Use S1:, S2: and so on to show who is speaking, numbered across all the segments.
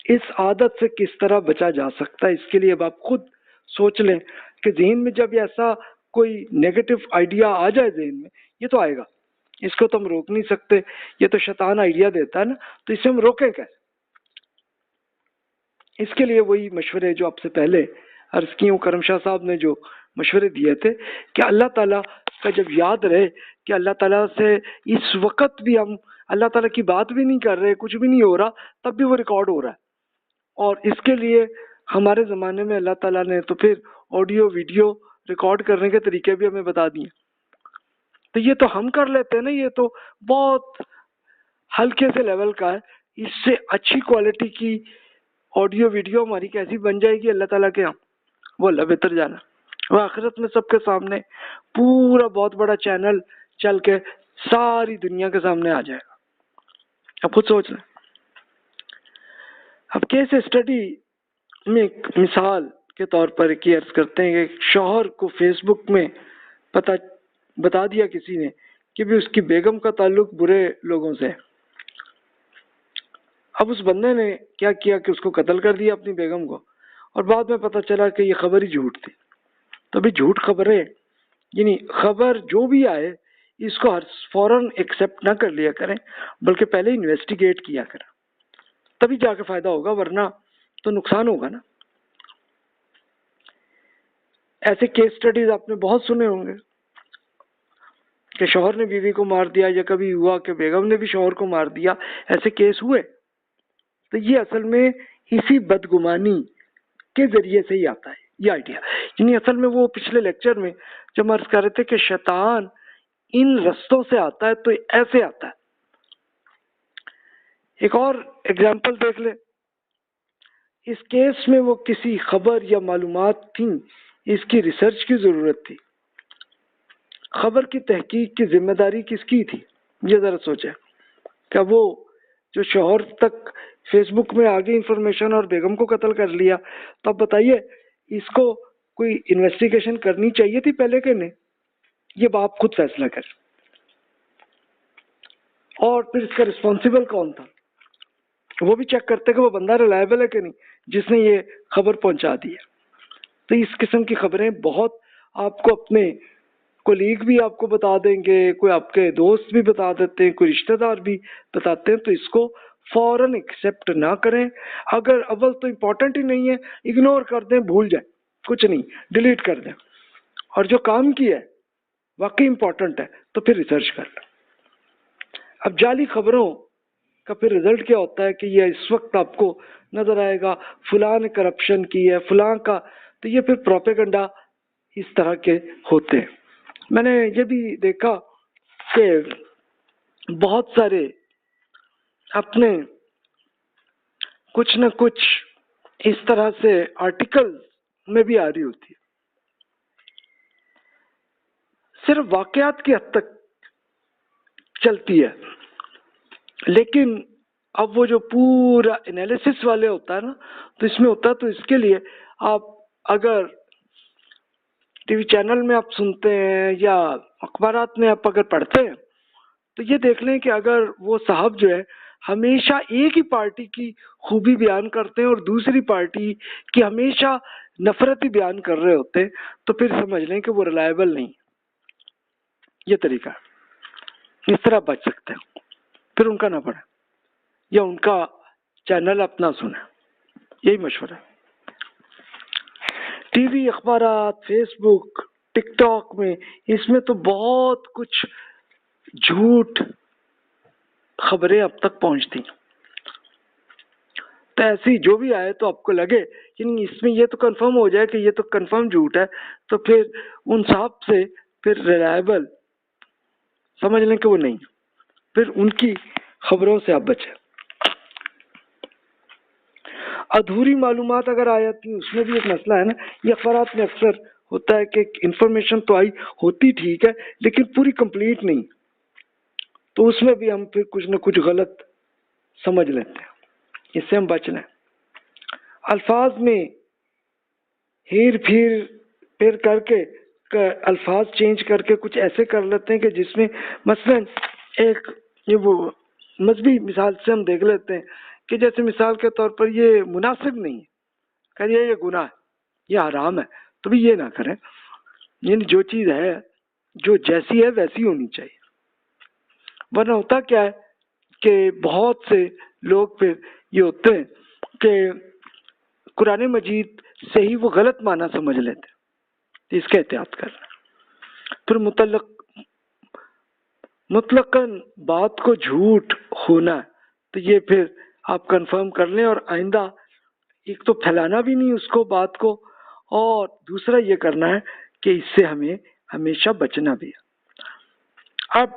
S1: اس عادت سے کس طرح بچا جا سکتا ہے، اس کے لیے اب آپ خود سوچ لیں کہ ذہن میں جب ایسا کوئی نیگیٹو آئیڈیا آ جائے ذہن میں، یہ تو آئے گا، اس کو تو ہم روک نہیں سکتے، یہ تو شیطان آئیڈیا دیتا ہے نا، تو اسے ہم روکیں کیسے؟ اس کے لیے وہی مشورے جو آپ سے پہلے عرض کی ہوں، کرم شاہ صاحب نے جو مشورے دیے تھے کہ اللہ تعالیٰ کا جب یاد رہے کہ اللہ تعالیٰ سے اس وقت بھی ہم اللہ تعالیٰ کی بات بھی نہیں کر رہے، کچھ بھی نہیں ہو رہا، تب بھی وہ ریکارڈ ہو رہا ہے، اور اس کے لیے ہمارے زمانے میں اللہ تعالیٰ نے تو پھر آڈیو ویڈیو ریکارڈ کرنے کے طریقے بھی ہمیں بتا دیے، تو یہ تو ہم کر لیتے ہیں نا، یہ تو بہت ہلکے سے لیول کا ہے، اس سے اچھی کوالٹی کی آڈیو ویڈیو ہماری کیسی بن جائے گی اللہ تعالیٰ کے ہاں، وہ اللہ بہتر جانا، وہ آخرت میں سب کے سامنے پورا بہت بڑا چینل چل کے ساری دنیا کے سامنے آ جائے گا۔ اب خود سوچ لیں۔ اب کیس اسٹڈی میں ایک مثال کے طور پر ایک عرض کرتے ہیں کہ شوہر کو فیس بک میں بتا دیا کسی نے کہ بھی اس کی بیگم کا تعلق برے لوگوں سے ہے۔ اب اس بندے نے کیا کیا کہ اس کو قتل کر دیا اپنی بیگم کو، اور بعد میں پتہ چلا کہ یہ خبر ہی جھوٹ تھی۔ تو بھی جھوٹ خبریں، یعنی خبر جو بھی آئے اس کو فوراً ایکسیپٹ نہ کر لیا کریں، بلکہ پہلے انویسٹیگیٹ کیا کریں، تبھی جا کے فائدہ ہوگا، ورنہ تو نقصان ہوگا نا۔ ایسے کیس سٹڈیز آپ نے بہت سنے ہوں گے کہ شوہر نے بیوی کو مار دیا، یا کبھی ہوا کہ بیگم نے بھی شوہر کو مار دیا، ایسے کیس ہوئے۔ تو یہ اصل میں اسی بدگمانی کے ذریعے سے ہی آتا ہے یہ آئیڈیا، یعنی اصل میں وہ پچھلے لیکچر میں جب ہم عرض کر رہے تھے کہ شیطان ان رستوں سے آتا ہے تو ایسے آتا ہے۔ ایک اور ایگزامپل دیکھ لیں، اس کیس میں وہ کسی خبر یا معلومات تھیں، اس کی ریسرچ کی ضرورت تھی، خبر کی تحقیق کی ذمہ داری کس کی تھی؟ یہ ذرا سوچیں، کیا وہ جو شوہر تک فیس بک میں آگے انفارمیشن اور بیگم کو قتل کر لیا، تو اب بتائیے اس کو کوئی انویسٹیگیشن کرنی چاہیے تھی پہلے کہ نہیں؟ یہ آپ خود فیصلہ کریں۔ اور پھر اس کا رسپانسیبل کون تھا، وہ بھی چیک کرتے کہ وہ بندہ ریلائبل ہے کہ نہیں جس نے یہ خبر پہنچا دی ہے۔ تو اس قسم کی خبریں بہت آپ کو اپنے کولیگ بھی آپ کو بتا دیں گے، کوئی آپ کے دوست بھی بتا دیتے ہیں، کوئی رشتہ دار بھی بتاتے ہیں، تو اس کو فوراً ایکسیپٹ نہ کریں۔ اگر اول تو امپورٹنٹ ہی نہیں ہے، اگنور کر دیں، بھول جائیں، کچھ نہیں، ڈیلیٹ کر دیں، اور جو کام کی ہے واقعی امپورٹنٹ ہے تو پھر ریسرچ کر لیں۔ اب جعلی خبروں کا پھر رزلٹ کیا ہوتا ہے کہ یہ اس وقت آپ کو نظر آئے گا فلاں نے کرپشن کی ہے، فلاں کا، تو یہ پھر پروپیگنڈا اس طرح کے ہوتے ہیں۔ میں نے یہ بھی دیکھا کہ بہت سارے اپنے کچھ نہ کچھ اس طرح سے آرٹیکل میں بھی آ رہی ہوتی ہے، صرف واقعات کی حد تک چلتی ہے، لیکن اب وہ جو پورا انالیسس والے ہوتا ہے نا، تو اس میں ہوتا ہے، تو اس کے لیے آپ اگر ٹی وی چینل میں آپ سنتے ہیں یا اخبارات میں آپ اگر پڑھتے ہیں تو یہ دیکھ لیں کہ اگر وہ صاحب جو ہے ہمیشہ ایک ہی پارٹی کی خوبی بیان کرتے ہیں اور دوسری پارٹی کی ہمیشہ نفرت ہی بیان کر رہے ہوتے ہیں، تو پھر سمجھ لیں کہ وہ ریلائبل نہیں۔ یہ طریقہ ہے، اس طرح بچ سکتے ہیں، پھر ان کا نہ پڑھیں یا ان کا چینل اپنا سنیں، یہی مشورہ ہے۔ ٹی وی، اخبارات، فیس بک، ٹک ٹاک میں، اس میں تو بہت کچھ جھوٹ خبریں اب تک پہنچتی ہیں، تو ایسی جو بھی آئے تو آپ کو لگے یعنی اس میں یہ تو کنفرم ہو جائے کہ یہ تو کنفرم جھوٹ ہے، تو پھر ان صاحب سے پھر ریلائبل سمجھ لیں کہ وہ نہیں، پھر ان کی خبروں سے آپ بچیں۔ ادھوری معلومات اگر آ جاتی ہیں، اس میں بھی ایک مسئلہ ہے نا، یہ اخبارات میں اکثر ہوتا ہے کہ انفارمیشن تو آئی ہوتی ٹھیک ہے لیکن پوری کمپلیٹ نہیں، تو اس میں بھی ہم پھر کچھ نہ کچھ غلط سمجھ لیتے ہیں، اس سے ہم بچ لیں۔ الفاظ میں ہیر پھیر کر کے الفاظ چینج کر کے کچھ ایسے کر لیتے ہیں کہ جس میں مثلا ایک یہ وہ مذہبی مثال سے ہم دیکھ لیتے ہیں کہ جیسے مثال کے طور پر یہ مناسب نہیں ہے، کہ یہ گناہ ہے، یہ حرام ہے، تو بھی یہ نہ کریں. یعنی جو چیز ہے، جو جیسی ہے ویسی ہونی چاہیے. ورنہ ہوتا کیا ہے کہ بہت سے لوگ پھر یہ ہوتے ہیں کہ قرآن مجید سے ہی وہ غلط معنی سمجھ لیتے ہیں. تو اس کا احتیاط کرنا. پھر مطلقاً بات کو جھوٹ ہونا ہے تو یہ پھر آپ کنفرم کر لیں، اور آئندہ ایک تو پھیلانا بھی نہیں اس کو بات کو، اور دوسرا یہ کرنا ہے کہ اس سے ہمیں ہمیشہ بچنا بھی ہے. اب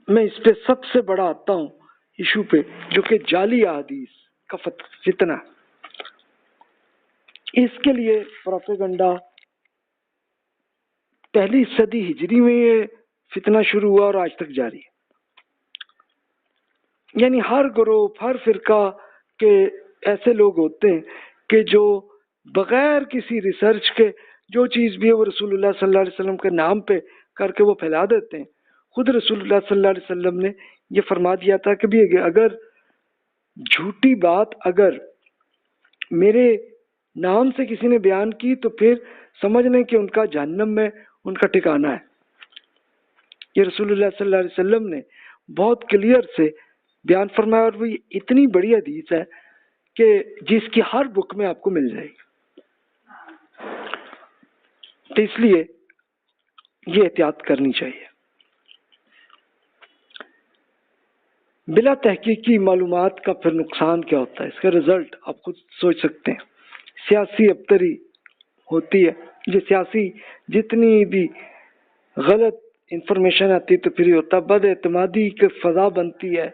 S1: میں اس پہ سب سے بڑا آتا ہوں ایشو پہ، جو کہ جعلی احادیث کا فتنہ. اس کے لیے پروپیگنڈا پہلی صدی ہجری میں یہ فتنہ شروع ہوا اور آج تک جاری ہے. یعنی ہر گروپ، ہر فرقہ کے ایسے لوگ ہوتے ہیں کہ جو بغیر کسی ریسرچ کے جو چیز بھی ہے وہ رسول اللہ صلی اللہ علیہ وسلم کے نام پہ کر کے وہ پھیلا دیتے ہیں. خود رسول اللہ صلی اللہ علیہ وسلم نے یہ فرما دیا تھا کہ بھی اگر جھوٹی بات اگر میرے نام سے کسی نے بیان کی تو پھر سمجھ لیں کہ ان کا جہنم میں ان کا ٹھکانہ ہے. یہ رسول اللہ صلی اللہ علیہ وسلم نے بہت کلیئر سے بیان فرمایا، اور وہ اتنی بڑی حدیث ہے کہ جس کی ہر بک میں آپ کو مل جائے گی. تو اس لیے یہ احتیاط کرنی چاہیے. بلا تحقیقی معلومات کا پھر نقصان کیا ہوتا ہے، اس کا رزلٹ آپ خود سوچ سکتے ہیں. سیاسی ابتری ہوتی ہے. یہ سیاسی جتنی بھی غلط انفارمیشن آتی تو پھر یہ ہوتا ہے، بد اعتمادی کی فضا بنتی ہے،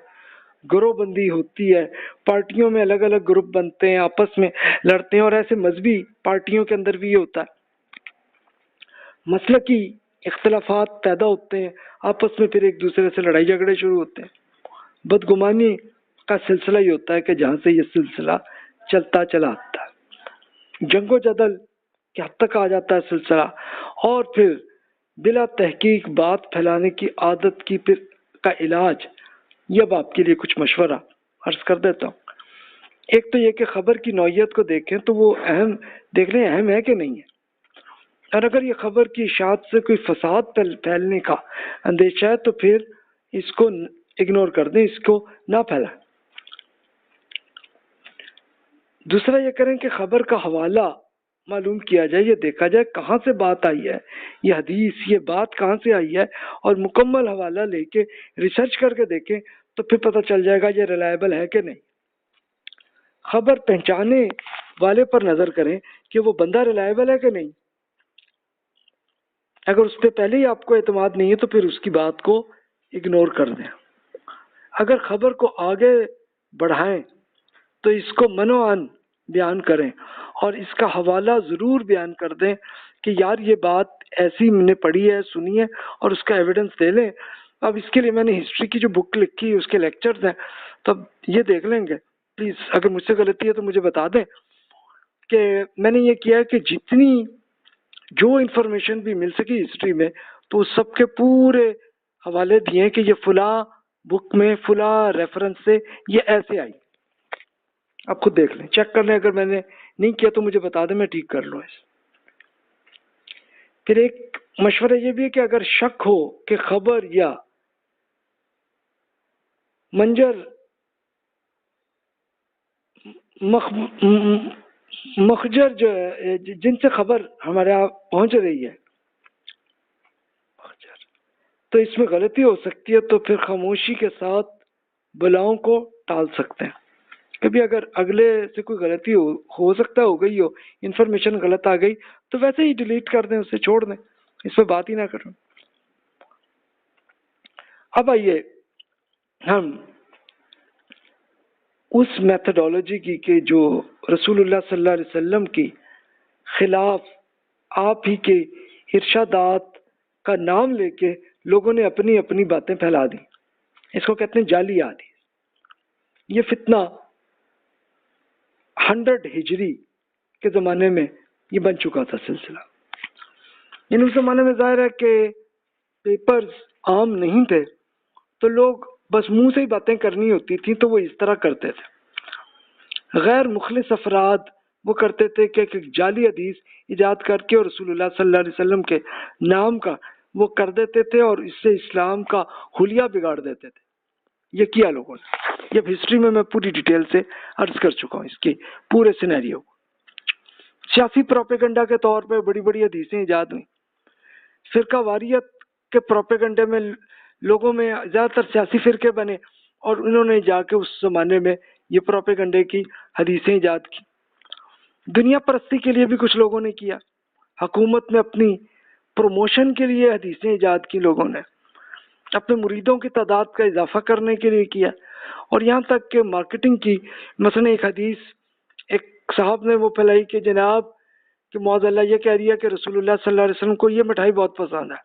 S1: گروہ بندی ہوتی ہے، پارٹیوں میں الگ الگ گروپ بنتے ہیں، آپس میں لڑتے ہیں، اور ایسے مذہبی پارٹیوں کے اندر بھی یہ ہوتا ہے. مسلکی اختلافات پیدا ہوتے ہیں، آپس میں پھر ایک دوسرے سے لڑائی جھگڑے شروع ہوتے ہیں. بدگمانی کا سلسلہ یہ ہوتا ہے کہ جہاں سے یہ سلسلہ چلتا چلا آتا ہے، جنگ و جدل کی حد تک آ جاتا ہے سلسلہ. اور پھر بلا تحقیق بات پھیلانے کی عادت کی پھر کا علاج، یہ اب آپ کے لیے کچھ مشورہ عرض کر دیتا ہوں. ایک تو یہ کہ خبر کی نوعیت کو دیکھیں تو وہ دیکھ لیں اہم ہے کہ نہیں ہے، اور اگر یہ خبر کی اشاعت سے کوئی فساد پھیلنے کا اندیشہ ہے تو پھر اس کو اگنور کر دیں، اس کو نہ پھیلائیں. دوسرا یہ کریں کہ خبر کا حوالہ معلوم کیا جائے، یہ دیکھا جائے کہاں سے بات آئی ہے، یہ حدیث، یہ بات کہاں سے آئی ہے، اور مکمل حوالہ لے کے ریسرچ کر کے دیکھیں تو پھر پتہ چل جائے گا یہ ریلائبل ہے کہ نہیں. خبر پہنچانے والے پر نظر کریں کہ وہ بندہ ریلائبل ہے کہ نہیں. اگر اس پہ پہلے ہی آپ کو اعتماد نہیں ہے تو پھر اس کی بات کو اگنور کر دیں. اگر خبر کو آگے بڑھائیں تو اس کو منوعاً بیان کریں، اور اس کا حوالہ ضرور بیان کر دیں کہ یار یہ بات ایسی میں نے پڑھی ہے، سنی ہے، اور اس کا ایویڈنس دے لیں. اب اس کے لیے میں نے ہسٹری کی جو بک لکھی ہے اس کے لیکچرز ہیں، تو اب یہ دیکھ لیں گے. پلیز اگر مجھ سے غلطی ہے تو مجھے بتا دیں کہ میں نے یہ کیا ہے کہ جتنی جو انفارمیشن بھی مل سکی ہسٹری میں تو اس سب کے پورے حوالے دیے کہ یہ فلاں بک میں فلاں ریفرنس سے یہ ایسے آئی. آپ خود دیکھ لیں، چیک کر لیں. اگر میں نے نہیں کیا تو مجھے بتا دیں، میں ٹھیک کر لوں. پھر ایک مشورہ یہ بھی ہے کہ اگر شک ہو کہ خبر یا منظر مخجر جو ہے جن سے خبر ہمارے یہاں پہنچ رہی ہے تو اس میں غلطی ہو سکتی ہے، تو پھر خاموشی کے ساتھ بلاؤں کو ٹال سکتے ہیں. کبھی اگر اگلے سے کوئی غلطی ہو سکتا ہے ہو گئی ہو، انفارمیشن غلط آ گئی تو ویسے ہی ڈیلیٹ کر دیں، اسے چھوڑ دیں، اس پہ بات ہی نہ کریں. اب آئیے ہم اس میتھڈالوجی کی کہ جو رسول اللہ صلی اللہ علیہ وسلم کی خلاف آپ ہی کے ارشادات کا نام لے کے لوگوں نے اپنی اپنی باتیں پھیلا دی. اس کو کہتے ہیں جعلی حدیث. یہ فتنہ 100 ہجری کے زمانے میں یہ بن چکا تھا سلسلہ. یعنی اس زمانے میں ظاہر ہے کہ پیپرز عام نہیں تھے، تو لوگ بس منہ سے ہی باتیں کرنی ہوتی تھیں تو وہ اس طرح کرتے تھے. غیر مخلص افراد وہ کرتے تھے کہ ایک جعلی حدیث ایجاد کر کے اور رسول اللہ صلی اللہ علیہ وسلم کے نام کا وہ کر دیتے تھے اور اس سے اسلام کا حلیہ بگاڑ دیتے تھے. یہ کیا لوگوں نے. یہ ہسٹری میں پوری ڈیٹیل سے عرض کر چکا ہوں اس کے پورے سینیریو کو. سیاسی پروپیگنڈا کے طور پہ بڑی بڑی حدیثیں ایجاد ہوئیں. فرقہ واریت کے پروپیگنڈے میں لوگوں میں زیادہ تر سیاسی فرقے بنے اور انہوں نے جا کے اس زمانے میں یہ پروپیگنڈے کی حدیثیں ایجاد کی. دنیا پرستی کے لیے بھی کچھ لوگوں نے کیا. حکومت میں اپنی پروموشن کے لیے حدیثیں ایجاد کی لوگوں نے. اپنے مریدوں کی تعداد کا اضافہ کرنے کے لیے کیا. اور یہاں تک کہ مارکیٹنگ کی. مثلا ایک حدیث ایک صاحب نے وہ پھیلائی کہ جناب کہ معاذ اللہ یہ کہہ رہی ہے کہ رسول اللہ صلی اللہ علیہ وسلم کو یہ مٹھائی بہت پسند ہے.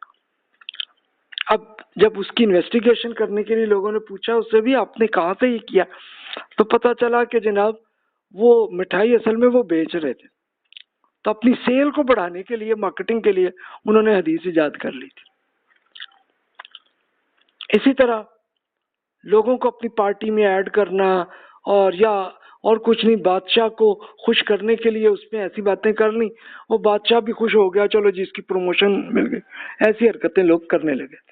S1: اب جب اس کی انویسٹیگیشن کرنے کے لیے لوگوں نے پوچھا اس سے بھی آپ نے کہاں سے یہ کیا, تو پتہ چلا کہ جناب وہ مٹھائی اصل میں وہ بیچ رہے تھے. تو اپنی سیل کو بڑھانے کے لیے مارکیٹنگ کے لیے انہوں نے حدیث ایجاد کر لی تھی. اسی طرح لوگوں کو اپنی پارٹی میں ایڈ کرنا اور کچھ نہیں, بادشاہ کو خوش کرنے کے لیے اس میں ایسی باتیں کر لی, وہ بادشاہ بھی خوش ہو گیا, چلو جی اس کی پروموشن مل گئی. ایسی حرکتیں لوگ کرنے لگے.